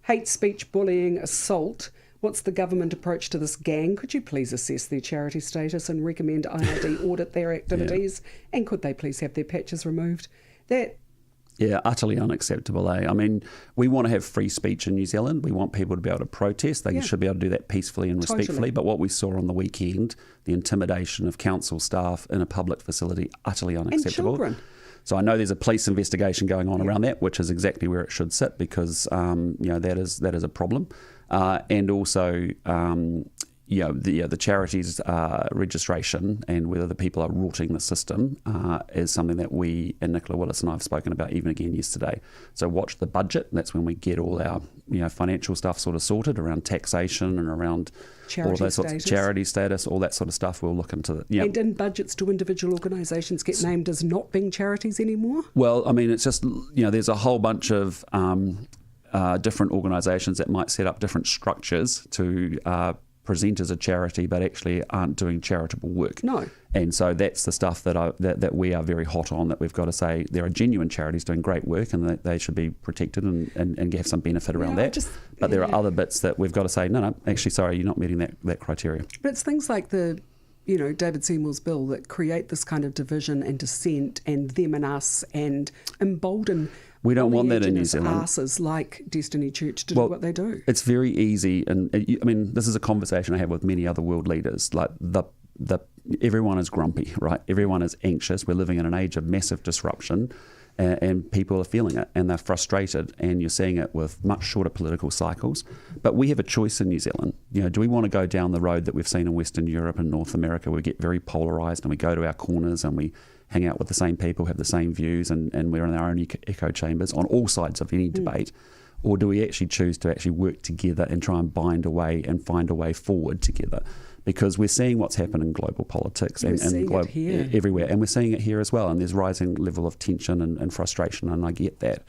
Hate speech, bullying, assault. What's the government approach to this gang? Could you please assess their charity status and recommend IRD audit their activities? Yeah. And could they please have their patches removed? Yeah, utterly unacceptable, eh? I mean, we want to have free speech in New Zealand. We want people to be able to protest. They should be able to do that peacefully and respectfully. Totally. But what we saw on the weekend, the intimidation of council staff in a public facility, utterly unacceptable. And children. So I know there's a police investigation going on around that, which is exactly where it should sit because that is a problem. And also, the charities registration and whether the people are rorting the system is something that we and Nicola Willis and I have spoken about even again yesterday. So watch the budget. That's when we get all our financial stuff sort of sorted around taxation and around all of those sorts of charity status, all that sort of stuff. We'll look into that. And in budgets, do individual organisations get named as not being charities anymore? Well, I mean, it's just there's a whole bunch of different organisations that might set up different structures to present as a charity but actually aren't doing charitable work. No. And so that's the stuff that we are very hot on, that we've got to say there are genuine charities doing great work and that they should be protected and have some benefit around that. But there are other bits that we've got to say, no, actually, sorry, you're not meeting that criteria. But it's things like the David Seymour's bill that create this kind of division and dissent and them and us and embolden. We don't want that in New Zealand. Asses like Destiny Church to do what they do. It's very easy, and I mean, this is a conversation I have with many other world leaders. Like everyone is grumpy, right? Everyone is anxious. We're living in an age of massive disruption, and people are feeling it, and they're frustrated. And you're seeing it with much shorter political cycles. But we have a choice in New Zealand. Do we want to go down the road that we've seen in Western Europe and North America, where we get very polarised and we go to our corners and we hang out with the same people, have the same views, and we're in our own echo chambers on all sides of any debate? Or do we actually choose to actually work together and try and bind a way and find a way forward together? Because we're seeing what's happened in global politics and everywhere, and we're seeing it here as well. And there's rising level of tension and frustration, and I get that.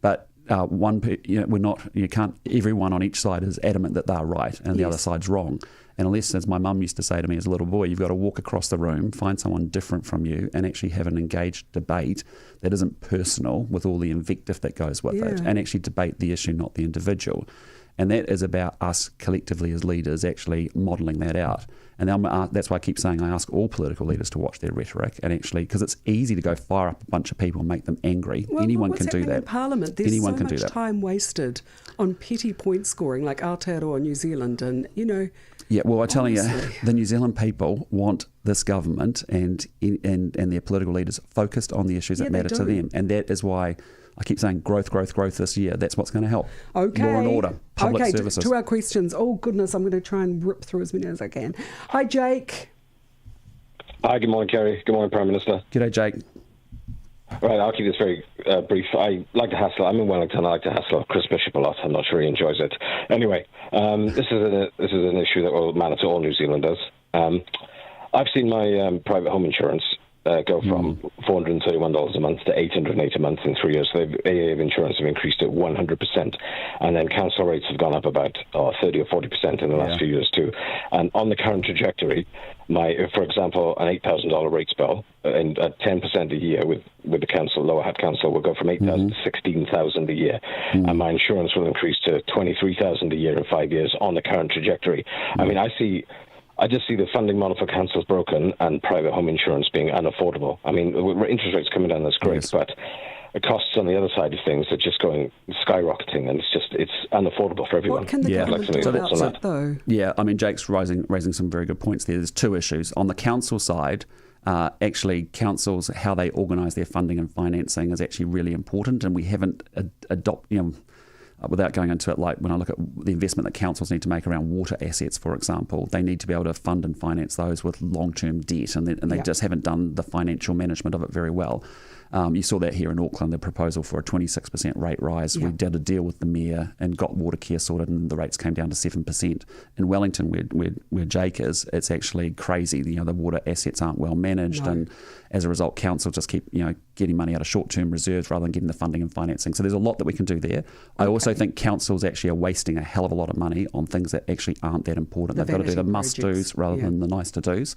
But we're not. You can't. Everyone on each side is adamant that they're right and the other side's wrong. And unless, as my mum used to say to me as a little boy, you've got to walk across the room, find someone different from you, and actually have an engaged debate that isn't personal with all the invective that goes with it, and actually debate the issue, not the individual. And that is about us collectively as leaders actually modelling that out. And that's why I keep saying I ask all political leaders to watch their rhetoric, and actually, because it's easy to go fire up a bunch of people and make them angry. Anyone can do that. In Parliament, there's so much time wasted on petty point scoring like Aotearoa New Zealand, and Yeah, well, I'm telling you, the New Zealand people want this government and their political leaders focused on the issues that matter to them. And that is why I keep saying growth this year. That's what's going to help. Okay. Law and order, public services. To our questions. Oh, goodness, I'm going to try and rip through as many as I can. Hi, Jake. Hi, good morning, Kerry. Good morning, Prime Minister. G'day, Jake. Right, I'll keep this very brief. I like to hassle. I'm in Wellington. I like to hassle Chris Bishop a lot. I'm not sure he enjoys it. Anyway, this is an issue that will matter to all New Zealanders. I've seen my private home insurance go from $431 a month to $880 a month in 3 years. So AA of insurance have increased at 100%, and then council rates have gone up about 30 or 40% in the last few years too. And on the current trajectory, for example, an $8,000 rates bill and at 10% a year with the council, Lower Hutt Council, will go from $8,000 to $16,000 a year, and my insurance will increase to $23,000 a year in 5 years on the current trajectory. I mean, I just see the funding model for councils broken and private home insurance being unaffordable. I mean, interest rates coming down, that's great, but the costs on the other side of things are just going skyrocketing, and it's unaffordable for everyone. What can the government do about that, though? Yeah, I mean, Jake's raising some very good points there. There's two issues. On the council side, actually councils, how they organise their funding and financing is actually really important, and we haven't adopted, without going into it, like when I look at the investment that councils need to make around water assets, for example, they need to be able to fund and finance those with long-term debt, and they just haven't done the financial management of it very well. You saw that here in Auckland, the proposal for a 26% rate rise. We did a deal with the mayor and got water care sorted, and the rates came down to 7%. In Wellington, where Jake is, it's actually crazy. The water assets aren't well managed, and as a result, council just keep getting money out of short-term reserves rather than getting the funding and financing. So there's a lot that we can do there. I also think councils actually are wasting a hell of a lot of money on things that actually aren't that important. They've got to do the must-dos rather than the nice-to-dos.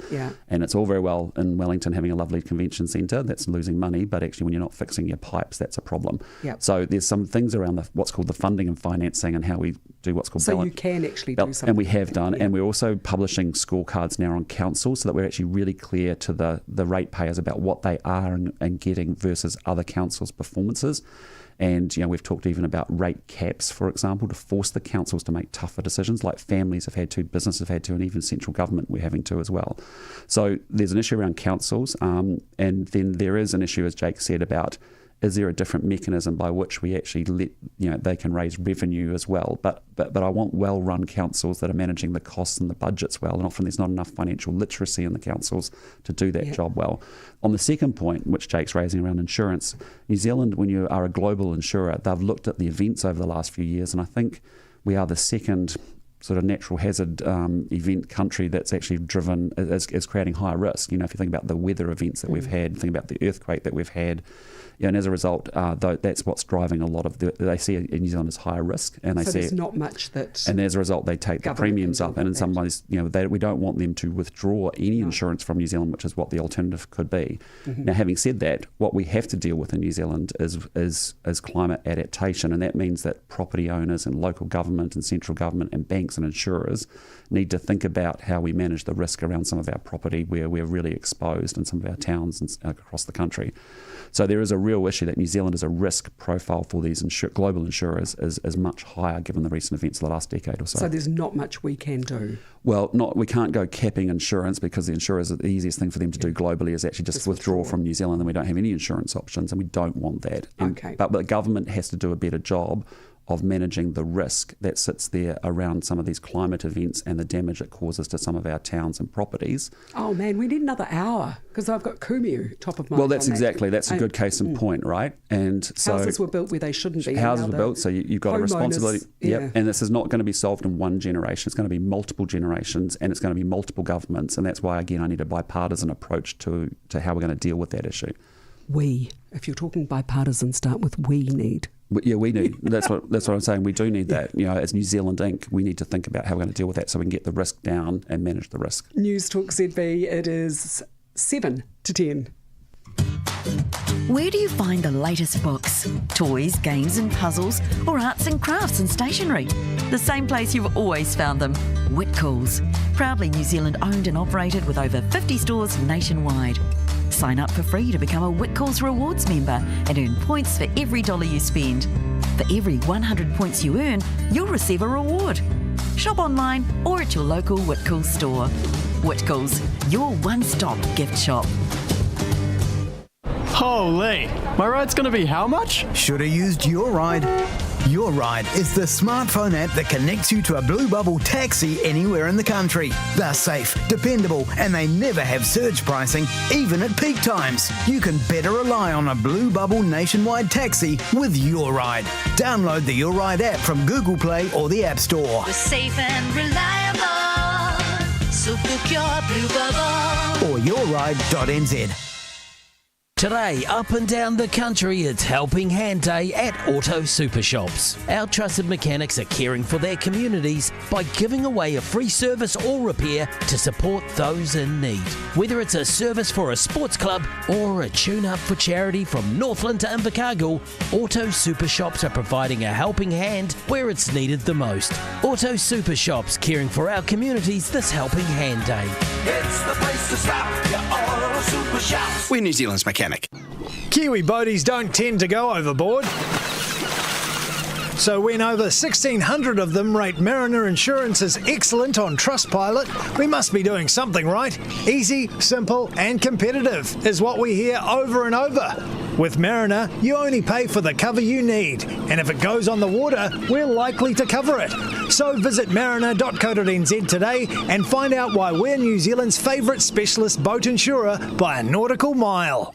And it's all very well in Wellington having a lovely convention centre that's losing money, but actually when you're not fixing your pipes, that's a problem. So there's some things around what's called the funding and financing and how we do what's called balance. So you can actually do something. And we have done, and we're also publishing scorecards now on council so that we're actually really clear to the ratepayers about what they are and getting versus other councils' performances. And we've talked even about rate caps, for example, to force the councils to make tougher decisions, like families have had to, businesses have had to, and even central government we're having to as well. So there's an issue around councils, and then there is an issue, as Jake said, about is there a different mechanism by which we actually they can raise revenue as well? But I want well-run councils that are managing the costs and the budgets well, and often there's not enough financial literacy in the councils to do that job well. On the second point, which Jake's raising around insurance, New Zealand, when you are a global insurer, they've looked at the events over the last few years, and I think we are the second sort of natural hazard event country that's actually driven as creating higher risk. If you think about the weather events that we've had, think about the earthquake that we've had, and as a result, that's what's driving a lot of they see in New Zealand as higher risk, and they so see there's not much that. And as a result, they take the premiums up, and in some ways, we don't want them to withdraw any insurance from New Zealand, which is what the alternative could be. Mm-hmm. Now, having said that, what we have to deal with in New Zealand is climate adaptation, and that means that property owners and local government and central government and banks and insurers need to think about how we manage the risk around some of our property where we're really exposed in some of our towns and across the country. So there is a real issue that New Zealand as a risk profile for these global insurers is much higher given the recent events of the last decade or so. So there's not much we can do. Well, we can't go capping insurance because the insurers, the easiest thing for them to do globally is actually just withdraw from New Zealand, and we don't have any insurance options, and we don't want that. But the government has to do a better job of managing the risk that sits there around some of these climate events and the damage it causes to some of our towns and properties. Oh man, we need another hour because I've got Kumeu top of mind. Well, that's a good case in point, right? And so houses were built where they shouldn't be. Houses were built, so you've got a responsibility. Yeah. Yep. And this is not going to be solved in one generation. It's going to be multiple generations, and it's going to be multiple governments. And that's why, again, I need a bipartisan approach to how we're going to deal with that issue. If you're talking bipartisan, start with we need. Yeah, we need. That's what I'm saying. We do need that. As New Zealand Inc., we need to think about how we're going to deal with that so we can get the risk down and manage the risk. News Talk ZB, it is 7 to 10. Where do you find the latest books, toys, games and puzzles, or arts and crafts and stationery? The same place you've always found them, Whitcoulls. Proudly New Zealand owned and operated with over 50 stores nationwide. Sign up for free to become a Whitcoulls Rewards member and earn points for every $1 you spend. For every 100 points you earn, you'll receive a reward. Shop online or at your local Whitcoulls store. Whitcoulls, your one-stop gift shop. Holy, my ride's going to be how much? Should have used Your Ride. Your Ride is the smartphone app that connects you to a Blue Bubble taxi anywhere in the country. They're safe, dependable, and they never have surge pricing, even at peak times. You can better rely on a Blue Bubble nationwide taxi with Your Ride. Download the Your Ride app from Google Play or the App Store. We're safe and reliable, so book your Blue Bubble. Or yourride.nz. Today, up and down the country, it's Helping Hand Day at Auto Super Shops. Our trusted mechanics are caring for their communities by giving away a free service or repair to support those in need. Whether it's a service for a sports club or a tune-up for charity from Northland to Invercargill, Auto Super Shops are providing a helping hand where it's needed the most. Auto Super Shops, caring for our communities this Helping Hand Day. It's the place to stop, your Auto Super Shops. We're New Zealand's mechanic. Kiwi boaties don't tend to go overboard. So when over 1,600 of them rate Mariner Insurance as excellent on Trustpilot, we must be doing something right. Easy, simple and competitive is what we hear over and over. With Mariner, you only pay for the cover you need, and if it goes on the water, we're likely to cover it. So visit mariner.co.nz today and find out why we're New Zealand's favourite specialist boat insurer by a nautical mile.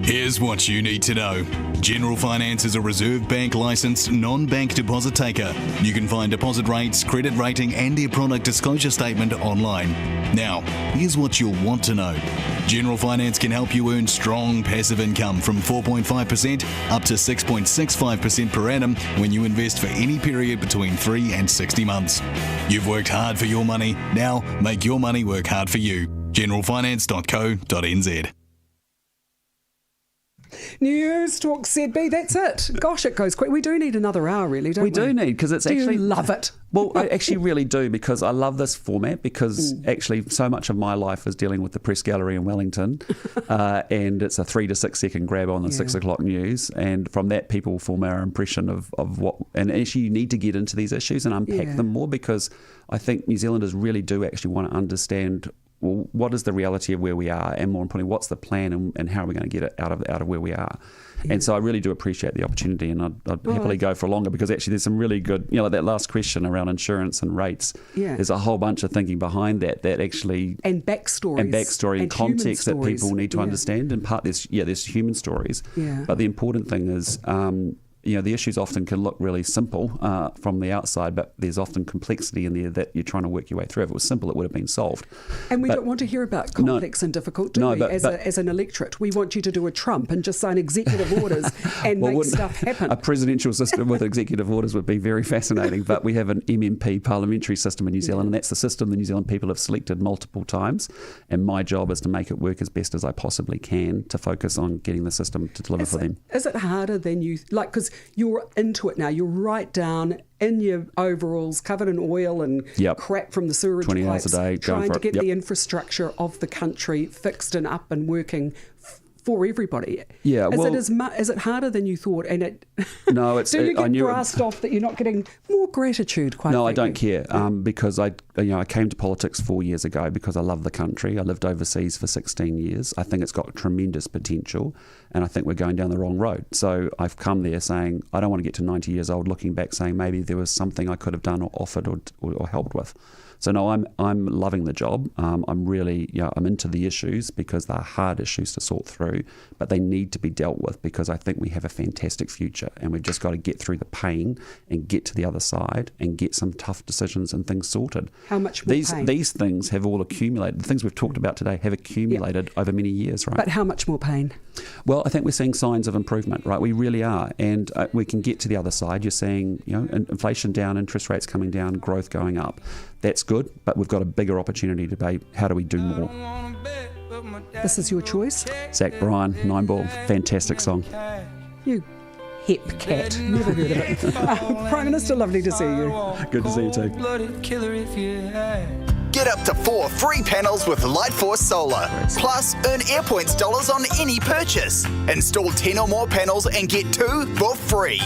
Here's what you need to know. General Finance is a Reserve Bank licensed non-bank deposit taker. You can find deposit rates, credit rating and their product disclosure statement online. Now, here's what you'll want to know. General Finance can help you earn strong passive income from 4.5% up to 6.65% per annum when you invest for any period between 3 and 60 months. You've worked hard for your money. Now, make your money work hard for you. generalfinance.co.nz. News Talk ZB, that's it. Gosh, it goes quick. We do need another hour, really, don't we? We do need, because it's actually... You love it. Well, I actually really do, because I love this format, because actually so much of my life is dealing with the Press Gallery in Wellington, and it's a 3 to 6 second grab on the 6 o'clock news, and from that people form our impression of what... And actually you need to get into these issues and unpack them more, because I think New Zealanders really do actually want to understand well, what is the reality of where we are, and more importantly, what's the plan, and how are we going to get it out of where we are? Yeah. And so I really do appreciate the opportunity, and I'd happily go for longer, because actually there's some really good, like that last question around insurance and rates. Yeah. There's a whole bunch of thinking behind that actually and backstory and context that people need to understand. And part there's human stories. Yeah. But the important thing is. The issues often can look really simple from the outside, but there's often complexity in there that you're trying to work your way through. If it was simple, it would have been solved. And we don't want to hear about complex and difficult, do we? As an electorate, we want you to do a Trump and just sign executive orders and make stuff happen. A presidential system with executive orders would be very fascinating, but we have an MMP parliamentary system in New Zealand, and that's the system the New Zealand people have selected multiple times. And my job is to make it work as best as I possibly can, to focus on getting the system to deliver for them. Is it harder than you like? Because you're into it now. You're right down in your overalls, covered in oil and crap from the sewerage 20 pipes, hours a day, trying to get the infrastructure of the country fixed and up and working for everybody. Yeah, is it harder than you thought? And no, it's. Do you get brassed off that you're not getting more gratitude? No, I don't care, because I came to politics 4 years ago because I love the country. I lived overseas for 16 years. I think it's got tremendous potential, and I think we're going down the wrong road. So I've come there saying I don't want to get to 90 years old looking back saying maybe there was something I could have done or offered or helped with. So no, I'm loving the job. I'm really, I'm into the issues because they're hard issues to sort through, but they need to be dealt with because I think we have a fantastic future, and we've just got to get through the pain and get to the other side and get some tough decisions and things sorted. How much more pain? These things have all accumulated. The things we've talked about today have accumulated over many years, right? But how much more pain? Well, I think we're seeing signs of improvement, right? We really are, and we can get to the other side. You're seeing, inflation down, interest rates coming down, growth going up. That's good, but we've got a bigger opportunity today. How do we do more? This is your choice? Zach Bryan, 9 Ball, fantastic song. You hip cat, never heard of it. Prime Minister, lovely to see you. Good to see you too. Get up to 4 free panels with Lightforce Solar. Plus, earn AirPoints dollars on any purchase. Install 10 or more panels and get 2 for free.